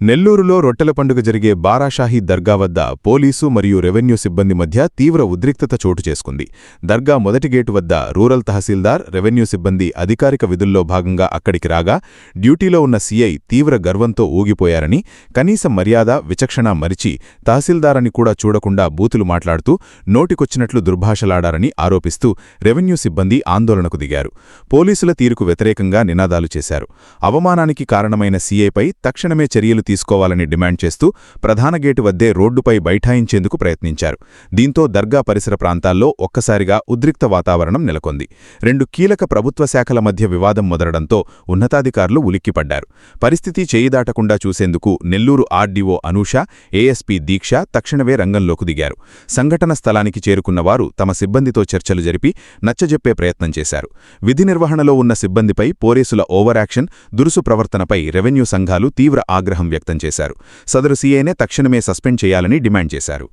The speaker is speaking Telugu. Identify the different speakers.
Speaker 1: నెల్లూరులో రొట్టెల పండుగ జరిగే బారాషాహీ దర్గా వద్ద పోలీసు మరియు రెవెన్యూ సిబ్బంది మధ్య తీవ్ర ఉద్రిక్తత చోటు చేసుకుంది. దర్గా మొదటి గేటు వద్ద రూరల్ తహసీల్దార్, రెవెన్యూ సిబ్బంది అధికారిక విధుల్లో భాగంగా అక్కడికి రాగా డ్యూటీలో ఉన్న సీఐ తీవ్ర గర్వంతో ఊగిపోయారని, కనీస మర్యాద, విచక్షణ మరిచి తహసీల్దారని కూడా చూడకుండా బూతులు మాట్లాడుతూ నోటికొచ్చినట్లు దుర్భాషలాడారని ఆరోపిస్తూ రెవెన్యూ సిబ్బంది ఆందోళనకు దిగారు. పోలీసుల తీరుకు వ్యతిరేకంగా నినాదాలు చేశారు. అవమానానికి కారణమైన సీఐపై తక్షణమే చర్యలు తీసుకోవాలని డిమాండ్ చేస్తూ ప్రధాన గేటు వద్దే రోడ్డుపై బైఠాయించేందుకు ప్రయత్నించారు. దీంతో దర్గా పరిసర ప్రాంతాల్లో ఒక్కసారిగా ఉద్రిక్త వాతావరణం నెలకొంది. రెండు కీలక ప్రభుత్వ శాఖల మధ్య వివాదం మొదలడంతో ఉన్నతాధికారులు ఉలిక్కిపడ్డారు. పరిస్థితి చేయిదాటకుండా చూసేందుకు నెల్లూరు ఆర్డీఓ అనూష, ఏఎస్పీ దీక్ష తక్షణమే రంగంలోకి దిగారు. సంఘటన స్థలానికి చేరుకున్న వారు తమ సిబ్బందితో చర్చలు జరిపి నచ్చజెప్పే ప్రయత్నం చేశారు. విధి నిర్వహణలో ఉన్న సిబ్బందిపై పోలీసుల ఓవర్ యాక్షన్, దురుసు ప్రవర్తనపై రెవెన్యూ సంఘాలు తీవ్ర ఆగ్రహం వ్యక్తం చేశారు. సదరు సీఐనే తక్షణమే సస్పెండ్ చేయాలని డిమాండ్ చేశారు.